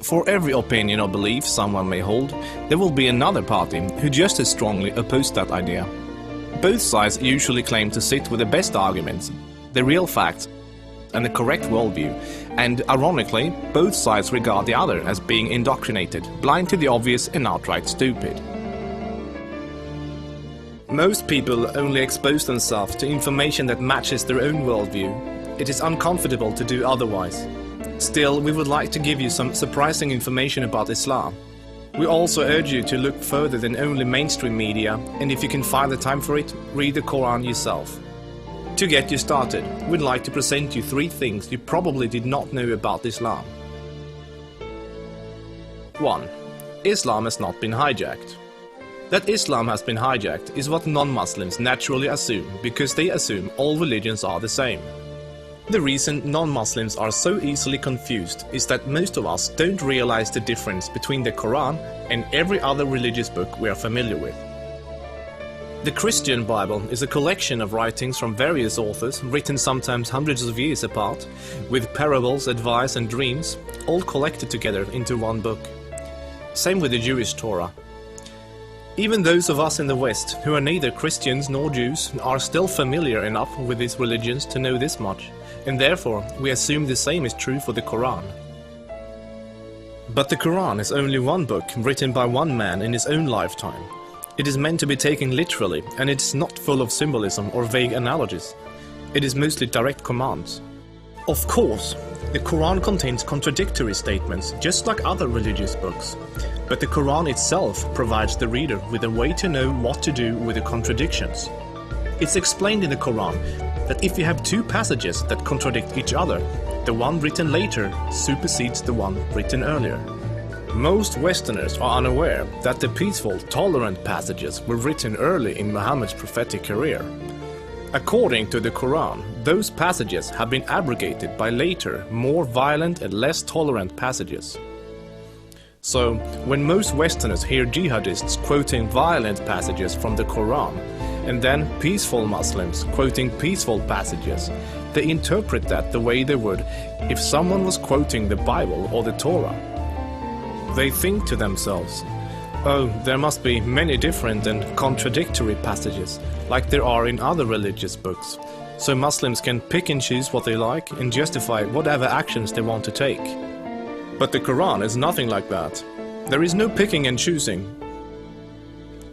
For every opinion or belief someone may hold, there will be another party who just as strongly oppose that idea. Both sides usually claim to sit with the best arguments, the real facts, and the correct worldview, and ironically, both sides regard the other as being indoctrinated, blind to the obvious and outright stupid. Most people only expose themselves to information that matches their own worldview. It is uncomfortable to do otherwise. Still, we would like to give you some surprising information about Islam. We also urge you to look further than only mainstream media, and if you can find the time for it, read the Quran yourself. To get you started, we'd like to present you 3 things you probably did not know about Islam. 1. Islam has not been hijacked. That Islam has been hijacked is what non-Muslims naturally assume, because they assume all religions are the same. The reason non-Muslims are so easily confused is that most of us don't realize the difference between the Quran and every other religious book we are familiar with. The Christian Bible is a collection of writings from various authors, written sometimes hundreds of years apart, with parables, advice and dreams, all collected together into one book. Same with the Jewish Torah. Even those of us in the West, who are neither Christians nor Jews, are still familiar enough with these religions to know this much, and therefore we assume the same is true for the Quran. But the Quran is only one book written by one man in his own lifetime. It is meant to be taken literally, and it is not full of symbolism or vague analogies. It is mostly direct commands. Of course, the Quran contains contradictory statements, just like other religious books. But the Quran itself provides the reader with a way to know what to do with the contradictions. It's explained in the Quran that if you have 2 passages that contradict each other, the one written later supersedes the one written earlier. Most Westerners are unaware that the peaceful, tolerant passages were written early in Muhammad's prophetic career. According to the Quran, those passages have been abrogated by later, more violent and less tolerant passages. So, when most Westerners hear jihadists quoting violent passages from the Quran, and then peaceful Muslims quoting peaceful passages, they interpret that the way they would if someone was quoting the Bible or the Torah. They think to themselves, oh, there must be many different and contradictory passages, like there are in other religious books, so Muslims can pick and choose what they like and justify whatever actions they want to take. But the Quran is nothing like that. There is no picking and choosing.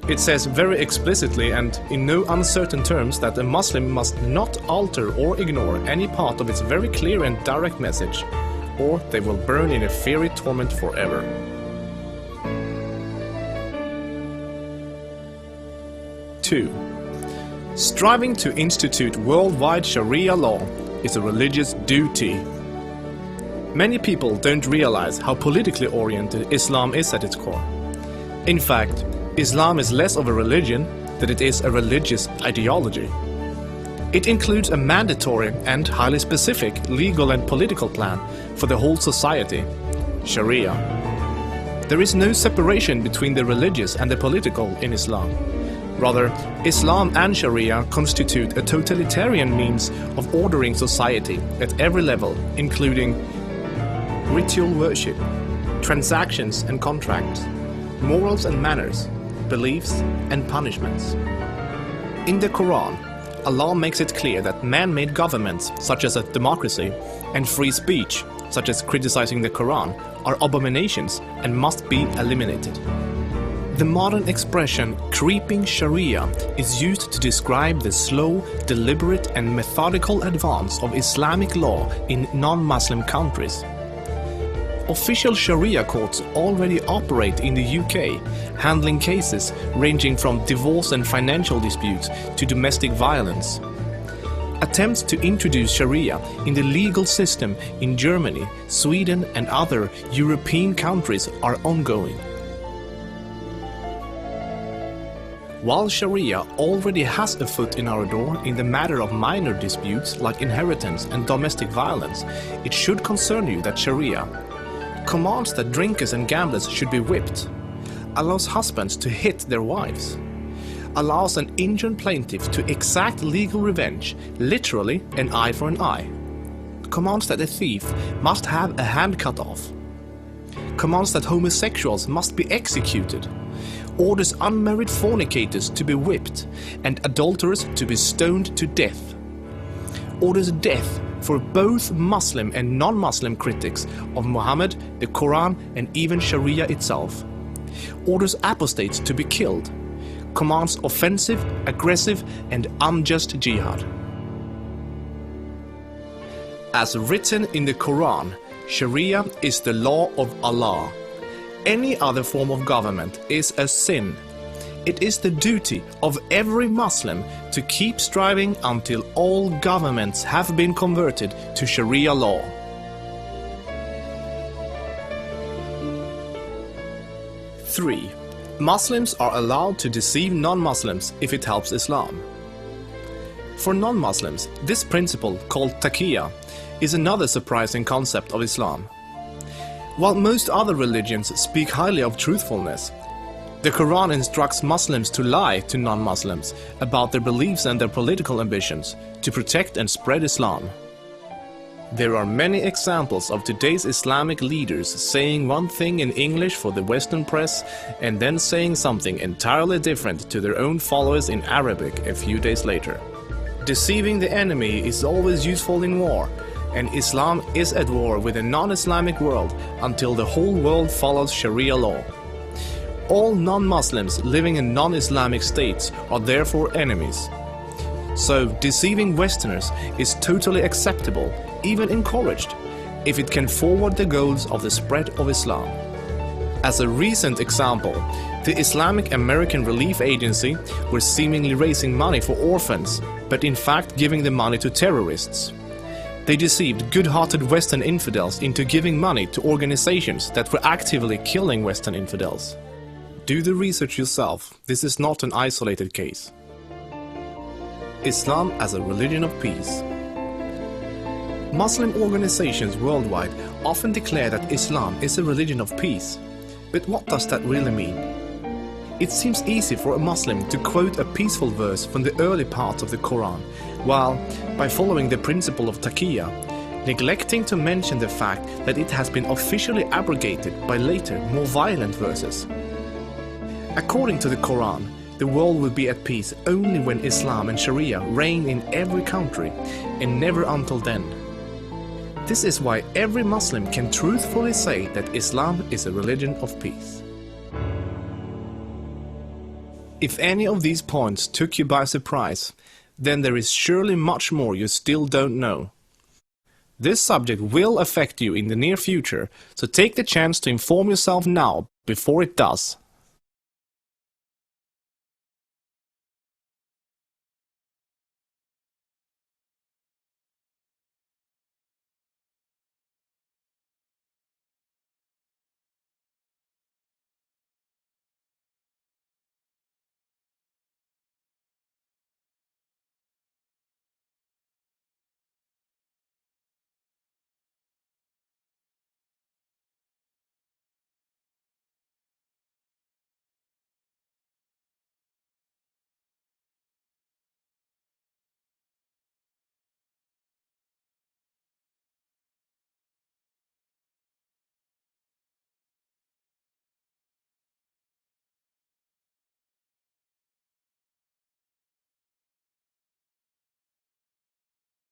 It says very explicitly and in no uncertain terms that a Muslim must not alter or ignore any part of its very clear and direct message, or they will burn in a fiery torment forever. 2. Striving to institute worldwide Sharia law is a religious duty. Many people don't realize how politically oriented Islam is at its core. In fact, Islam is less of a religion than it is a religious ideology. It includes a mandatory and highly specific legal and political plan for the whole society, Sharia. There is no separation between the religious and the political in Islam. Rather, Islam and Sharia constitute a totalitarian means of ordering society at every level, including ritual worship, transactions and contracts, morals and manners, beliefs and punishments. In the Quran, Allah makes it clear that man-made governments, such as a democracy, and free speech, such as criticizing the Quran, are abominations and must be eliminated. The modern expression creeping Sharia is used to describe the slow, deliberate and methodical advance of Islamic law in non-Muslim countries. Official Sharia courts already operate in the UK, handling cases ranging from divorce and financial disputes to domestic violence. Attempts to introduce Sharia in the legal system in Germany, Sweden and other European countries are ongoing. While Sharia already has a foot in our door in the matter of minor disputes like inheritance and domestic violence, it should concern you that Sharia commands that drinkers and gamblers should be whipped, allows husbands to hit their wives, allows an injured plaintiff to exact legal revenge, literally an eye for an eye, commands that a thief must have a hand cut off, commands that homosexuals must be executed, orders unmarried fornicators to be whipped and adulterers to be stoned to death, orders death for both Muslim and non-Muslim critics of Muhammad, the Quran and even Sharia itself, orders apostates to be killed, commands offensive, aggressive and unjust jihad. As written in the Quran, Sharia is the law of Allah. Any other form of government is a sin. It is the duty of every Muslim to keep striving until all governments have been converted to Sharia law. Three, Muslims are allowed to deceive non-Muslims if it helps Islam. For non-Muslims, this principle, called taqiyya, is another surprising concept of Islam. While most other religions speak highly of truthfulness, the Quran instructs Muslims to lie to non-Muslims about their beliefs and their political ambitions to protect and spread Islam. There are many examples of today's Islamic leaders saying one thing in English for the Western press and then saying something entirely different to their own followers in Arabic a few days later. Deceiving the enemy is always useful in war, and Islam is at war with a non-Islamic world until the whole world follows Sharia law. All non-Muslims living in non-Islamic states are therefore enemies. So deceiving Westerners is totally acceptable, even encouraged, if it can forward the goals of the spread of Islam. As a recent example, the Islamic American Relief Agency were seemingly raising money for orphans, but in fact giving the money to terrorists. They deceived good-hearted Western infidels into giving money to organizations that were actively killing Western infidels. Do the research yourself, this is not an isolated case. Islam as a religion of peace. Muslim organizations worldwide often declare that Islam is a religion of peace. But what does that really mean? It seems easy for a Muslim to quote a peaceful verse from the early parts of the Quran, while, by following the principle of taqiyya, neglecting to mention the fact that it has been officially abrogated by later, more violent verses. According to the Quran, the world will be at peace only when Islam and Sharia reign in every country, and never until then. This is why every Muslim can truthfully say that Islam is a religion of peace. If any of these points took you by surprise, then there is surely much more you still don't know. This subject will affect you in the near future, so take the chance to inform yourself now before it does.